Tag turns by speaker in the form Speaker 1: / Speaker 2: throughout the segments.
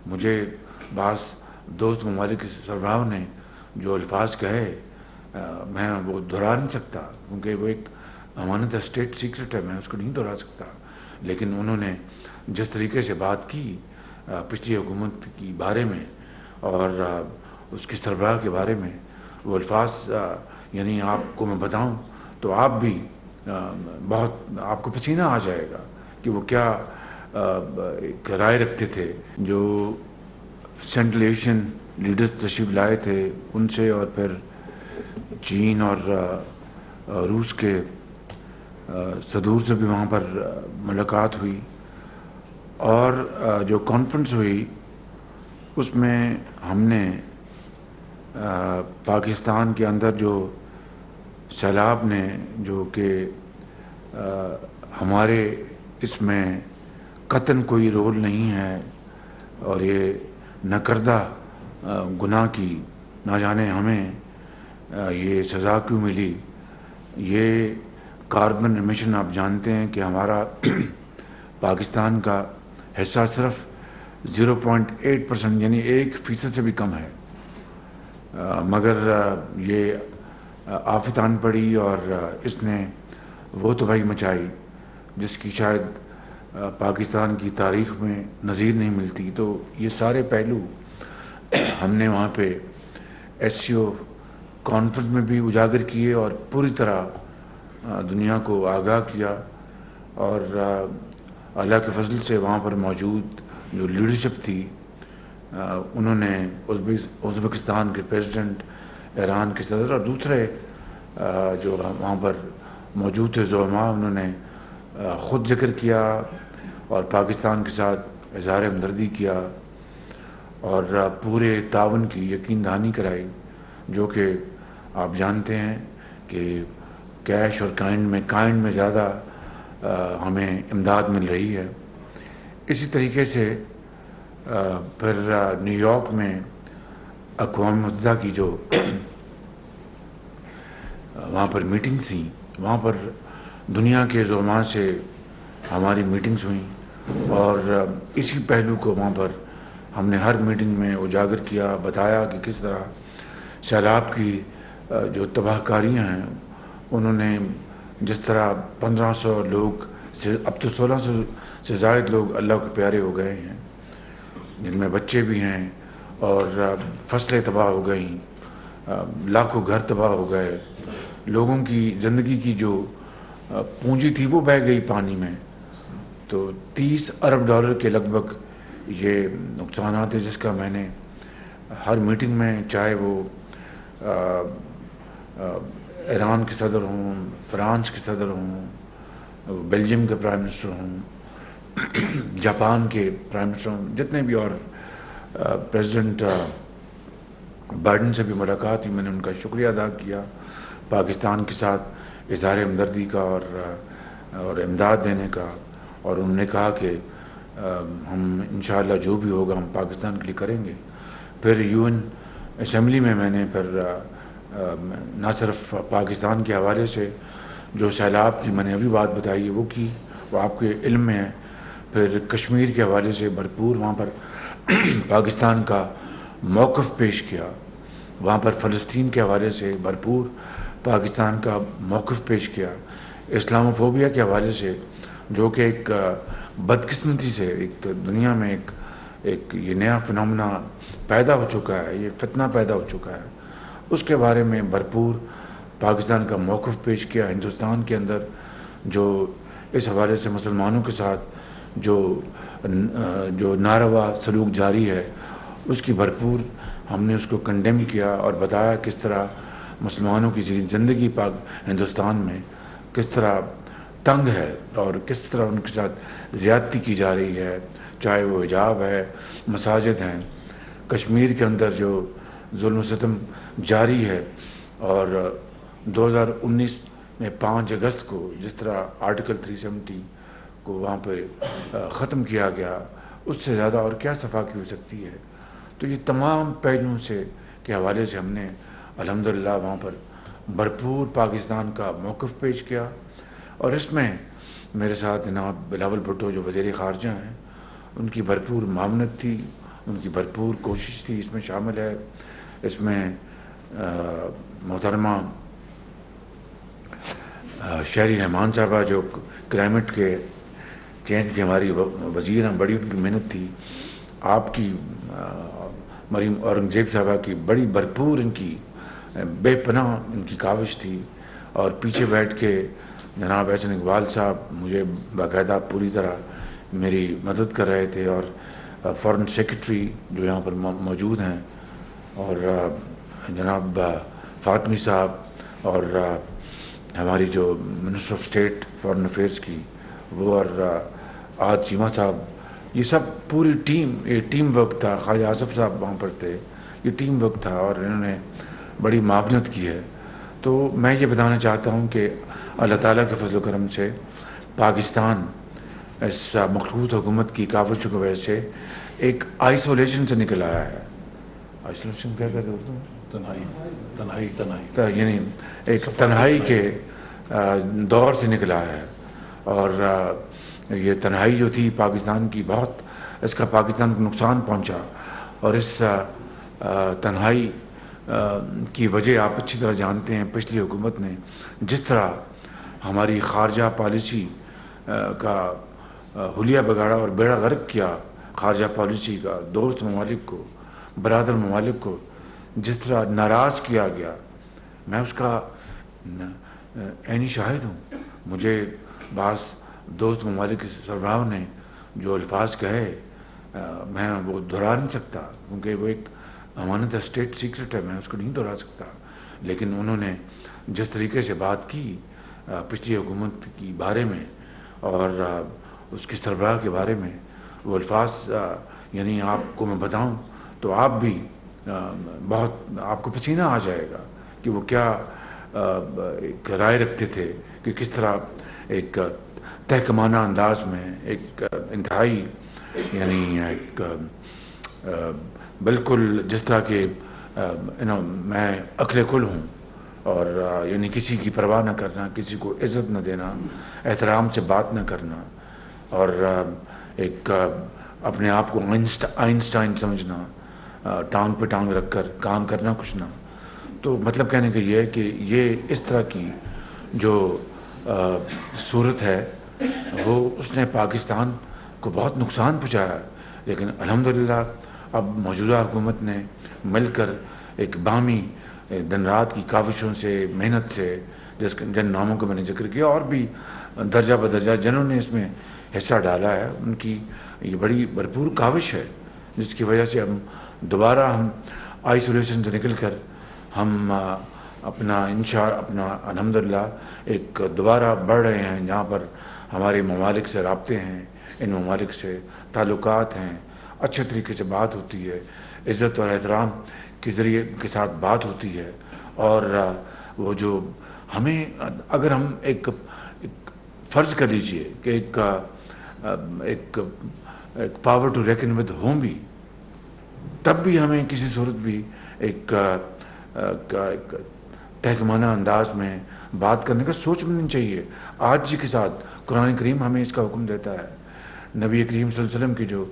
Speaker 1: مجھے بعض دوست ممالک کے سربراہوں نے جو الفاظ کہے میں وہ دہرا نہیں سکتا، کیونکہ وہ ایک امانت اسٹیٹ سیکرٹ ہے، میں اس کو نہیں دہرا سکتا. لیکن انہوں نے جس طریقے سے بات کی پچھلی حکومت کی بارے میں اور اس کی سربراہ کے بارے میں، وہ الفاظ یعنی آپ کو میں بتاؤں تو آپ بھی بہت آپ کو پسینہ آ جائے گا کہ وہ کیا ایک رائے رکھتے تھے. جو سینٹرل ایشین لیڈرز تشریف لائے تھے ان سے، اور پھر چین اور روس کے صدور سے بھی وہاں پر ملاقات ہوئی، اور جو کانفرنس ہوئی اس میں ہم نے پاکستان کے اندر جو سیلاب نے، جو کہ ہمارے اس میں قطعاً کوئی رول نہیں ہے، اور یہ نہ کردہ گناہ کی نہ جانے ہمیں یہ سزا کیوں ملی. یہ کاربن ایمیشن آپ جانتے ہیں کہ ہمارا پاکستان کا حصہ صرف 0.8% یعنی 1% سے بھی کم ہے، مگر یہ آفت آن پڑی اور اس نے وہ تباہی مچائی جس کی شاید پاکستان کی تاریخ میں نظیر نہیں ملتی. تو یہ سارے پہلو ہم نے وہاں پہ ایس سی او کانفرنس میں بھی اجاگر کیے اور پوری طرح دنیا کو آگاہ کیا. اور اللہ کے فضل سے وہاں پر موجود جو لیڈرشپ تھی انہوں نے ازبکستان کے پریزیڈنٹ، ایران کے صدر اور دوسرے جو وہاں پر موجود تھے زعماء، انہوں نے خود ذکر کیا اور پاکستان کے ساتھ اظہار ہمدردی کیا اور پورے تعاون کی یقین دہانی کرائی، جو کہ آپ جانتے ہیں کہ کیش اور کائنڈ میں زیادہ ہمیں امداد مل رہی ہے. اسی طریقے سے پھر نیو یارک میں اقوام متحدہ کی جو وہاں پر میٹنگز تھیں، وہاں پر دنیا کے زعماء سے ہماری میٹنگز ہوئیں، اور اسی پہلو کو وہاں پر ہم نے ہر میٹنگ میں اجاگر کیا، بتایا کہ کس طرح سیلاب کی جو تباہ کاریاں ہیں انہوں نے جس طرح 1500 لوگ اب تو 1600 سے زائد لوگ اللہ کے پیارے ہو گئے ہیں، جن میں بچے بھی ہیں، اور فصلیں تباہ ہو گئیں، لاکھوں گھر تباہ ہو گئے، لوگوں کی زندگی کی جو پونجی تھی وہ بہہ گئی پانی میں. تو $30 ارب کے لگ بھگ یہ نقصانات ہیں، جس کا میں نے ہر میٹنگ میں، چاہے وہ ایران کے صدر ہوں، فرانس کے صدر ہوں، بیلجیم کے پرائم منسٹر ہوں، جاپان کے پرائم منسٹر ہوں، جتنے بھی، اور پریزیڈنٹ بائیڈن سے بھی ملاقات ہوئی، میں نے ان کا شکریہ ادا کیا پاکستان کے ساتھ اظہار ہمدردی کا اور امداد دینے کا. اور انہوں نے کہا کہ ہم انشاءاللہ جو بھی ہوگا ہم پاکستان کے لیے کریں گے. پھر UN اسمبلی میں نے پھر نہ صرف پاکستان کے حوالے سے جو سیلاب کی میں نے ابھی بات بتائی ہے وہ کی، وہ آپ کے علم میں ہے، پھر کشمیر کے حوالے سے بھرپور وہاں پر پاکستان کا موقف پیش کیا، وہاں پر فلسطین کے حوالے سے بھرپور پاکستان کا موقف پیش کیا، اسلام فوبیا کے حوالے سے جو کہ ایک بدقسمتی سے ایک دنیا میں ایک یہ نیا فنامنا پیدا ہو چکا ہے، یہ فتنہ پیدا ہو چکا ہے، اس کے بارے میں بھرپور پاکستان کا موقف پیش کیا. ہندوستان کے اندر جو اس حوالے سے مسلمانوں کے ساتھ جو ناروا سلوک جاری ہے اس کی بھرپور ہم نے اس کو کنڈیم کیا اور بتایا کس طرح مسلمانوں کی زندگی ہندوستان میں کس طرح تنگ ہے اور کس طرح ان کے ساتھ زیادتی کی جا رہی ہے، چاہے وہ حجاب ہے، مساجد ہیں. کشمیر کے اندر جو ظلم و ستم جاری ہے، اور 2019 میں 5 اگست کو جس طرح آرٹیکل 370 کو وہاں پہ ختم کیا گیا، اس سے زیادہ اور کیا صفائی ہو سکتی ہے. تو یہ تمام پہلوؤں سے کے حوالے سے ہم نے الحمدللہ وہاں پر بھرپور پاکستان کا موقف پیش کیا. اور اس میں میرے ساتھ جناب بلاول بھٹو جو وزیر خارجہ ہیں ان کی بھرپور معاونت تھی، ان کی بھرپور کوشش تھی. اس میں شامل ہے اس میں محترمہ شہری رحمان صاحبہ جو کلائمیٹ کے چینج کی ہماری وزیر ہیں, بڑی ان کی محنت تھی. آپ کی مریم اورنگزیب صاحبہ کی بڑی بھرپور ان کی بے پناہ ان کی کاوش تھی. اور پیچھے بیٹھ کے جناب احسن اقبال صاحب مجھے باقاعدہ پوری طرح میری مدد کر رہے تھے, اور فارن سیکرٹری جو یہاں پر موجود ہیں, اور جناب فاطمی صاحب, اور ہماری جو minister of state foreign affairs کی وہ, اور آج چیمہ صاحب, یہ سب پوری ٹیم, یہ ٹیم ورک تھا. خواجہ آصف صاحب وہاں پر تھے, یہ ٹیم ورک تھا, اور انہوں نے بڑی معاونت کی ہے. تو میں یہ بتانا چاہتا ہوں کہ اللہ تعالیٰ کے فضل و کرم سے پاکستان اس مخلوط حکومت کی کاوشوں کی وجہ سے ایک آئسولیشن سے نکل آیا ہے. آئسولیشن کیا کہتے ہیں اردو میں؟ تنہائی, یعنی ایک تنہائی کے دور سے نکل آیا ہے. اور یہ تنہائی جو تھی پاکستان کی, بہت اس کا پاکستان کو نقصان پہنچا. اور اس تنہائی کی وجہ آپ اچھی طرح جانتے ہیں. پچھلی حکومت نے جس طرح ہماری خارجہ پالیسی کا حلیہ بگاڑا اور بیڑا غرق کیا, خارجہ پالیسی کا دوست ممالک کو, برادر ممالک کو جس طرح ناراض کیا گیا, میں اس کا عینی شاہد ہوں. مجھے بعض دوست ممالک کے سربراہوں نے جو الفاظ کہے میں وہ دہرا نہیں سکتا, کیونکہ وہ ایک امانت اسٹیٹ سیکرٹ ہے, میں اس کو نہیں دہرا سکتا. لیکن انہوں نے جس طریقے سے بات کی پچھلی حکومت کی بارے میں اور اس کی سربراہ کے بارے میں, وہ الفاظ یعنی آپ کو میں بتاؤں تو آپ بھی بہت, آپ کو پسینہ آ جائے گا کہ وہ کیا ایک رائے رکھتے تھے کہ کس طرح ایک تحکمانہ انداز میں, ایک انتہائی یعنی ایک بالکل جس طرح کہ میں عقل کل ہوں, اور یعنی کسی کی پرواہ نہ کرنا, کسی کو عزت نہ دینا, احترام سے بات نہ کرنا, اور ایک اپنے آپ کو آئنسٹائن سمجھنا, ٹانگ پہ ٹانگ رکھ کر کام کرنا کچھ نہ. تو مطلب کہنے کا یہ ہے کہ یہ اس طرح کی جو صورت ہے وہ اس نے پاکستان کو بہت نقصان پہنچایا. لیکن الحمدللہ اب موجودہ حکومت نے مل کر ایک باہمی دن رات کی کاوشوں سے, محنت سے, جن ناموں کا میں نے ذکر کیا, اور بھی درجہ بدرجہ جنہوں نے اس میں حصہ ڈالا ہے, ان کی یہ بڑی بھرپور کاوش ہے, جس کی وجہ سے دوبارہ ہم آئسولیشن سے نکل کر ہم اپنا اپنا الحمدللہ ایک دوبارہ بڑھ رہے ہیں, جہاں پر ہمارے ممالک سے رابطے ہیں, ان ممالک سے تعلقات ہیں, اچھے طریقے سے بات ہوتی ہے, عزت اور احترام کے ذریعے کے ساتھ بات ہوتی ہے. اور وہ جو ہمیں اگر ہم ایک فرض کر لیجئے کہ ایک پاور ٹو ریکن ود ہوں بھی, تب بھی ہمیں کسی صورت بھی ایک تحکمانہ انداز میں بات کرنے کا سوچ نہیں چاہیے. آج جی کے ساتھ قرآن کریم ہمیں اس کا حکم دیتا ہے, نبی کریم صلی اللہ علیہ وسلم کی جو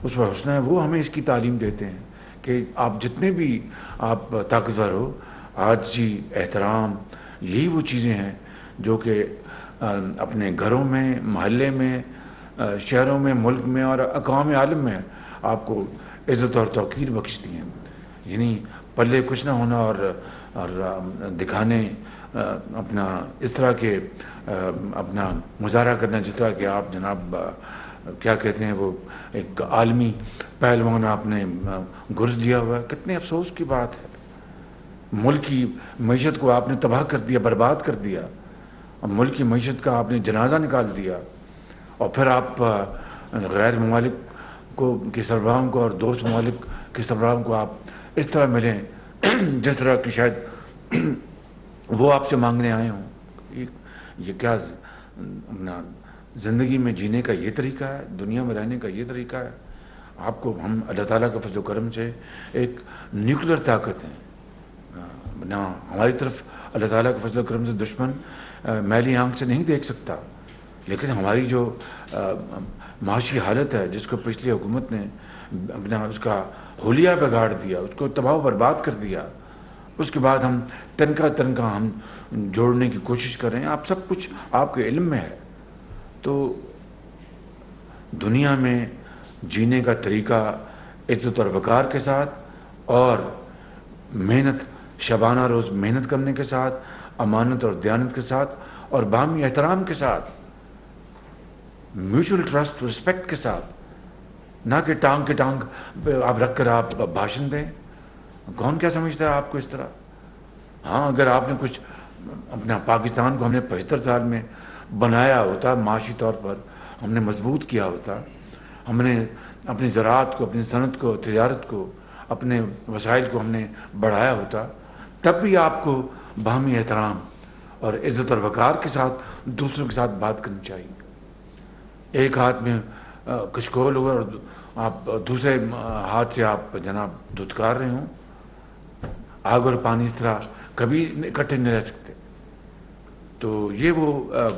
Speaker 1: اسوہ حسنہ ہے وہ ہمیں اس کی تعلیم دیتے ہیں کہ آپ جتنے بھی آپ طاقتور ہو, آج جی, احترام, یہی وہ چیزیں ہیں جو کہ اپنے گھروں میں, محلے میں, شہروں میں, ملک میں اور اقوام عالم میں آپ کو عزت اور توقیر بخشتی ہیں. یعنی پلے کچھ نہ ہونا اور دکھانے اپنا اس طرح کے اپنا مظاہرہ کرنا جس طرح کہ آپ جناب کیا کہتے ہیں وہ ایک عالمی پہلوان آپ نے گرز دیا ہوا ہے. کتنے افسوس کی بات ہے, ملک کی معیشت کو آپ نے تباہ کر دیا, برباد کر دیا, اور ملک کی معیشت کا آپ نے جنازہ نکال دیا, اور پھر آپ غیر ممالک کو کے سربراہوں کو اور دوست ممالک کے سربراہوں کو آپ اس طرح ملیں جس طرح کہ شاید وہ آپ سے مانگنے آئے ہوں. یہ کیا اپنا زندگی میں جینے کا یہ طریقہ ہے, دنیا میں رہنے کا یہ طریقہ ہے؟ آپ کو ہم اللہ تعالیٰ کے فضل و کرم سے ایک نیوکلیر طاقت ہیں, نہ ہماری طرف اللہ تعالیٰ کے فضل و کرم سے دشمن میلی آنکھ سے نہیں دیکھ سکتا. لیکن ہماری جو معاشی حالت ہے جس کو پچھلی حکومت نے اپنا اس کا حلیہ بگاڑ دیا، اس کو تباہ و برباد کر دیا، اس کے بعد ہم تنکا ہم جوڑنے کی کوشش کر رہے ہیں. آپ سب کچھ آپ کے علم میں ہے. تو دنیا میں جینے کا طریقہ عزت اور وقار کے ساتھ اور محنت، شبانہ روز محنت کرنے کے ساتھ، امانت اور دیانت کے ساتھ اور باہمی احترام کے ساتھ، میوچل ٹرسٹ رسپیکٹ کے ساتھ، نہ کہ ٹانگ کے ٹانگ آپ رکھ کر آپ بھاشن دیں. کون کیا سمجھتا ہے آپ کو اس طرح؟ ہاں اگر آپ نے کچھ اپنا پاکستان کو ہم نے 75 سال میں بنایا ہوتا، معاشی طور پر ہم نے مضبوط کیا ہوتا، ہم نے اپنی زراعت کو، اپنی صنعت کو، تجارت کو، اپنے وسائل کو ہم نے بڑھایا ہوتا، تب بھی آپ کو باہمی احترام اور عزت اور وقار کے ساتھ دوسروں کے ساتھ بات کرنی چاہیے. ایک ہاتھ میں کچکول ہو اور آپ دوسرے ہاتھ سے آپ جناب دھتکار رہے ہوں. آگ اور پانی اس طرح کبھی اکٹھے نہیں رہ سکتے. تو یہ وہ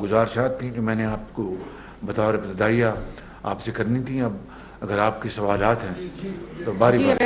Speaker 1: گزارشات تھیں جو میں نے آپ کو بطور ابتدائیہ آپ سے کرنی تھیں. اب اگر آپ کے سوالات ہیں تو باری باری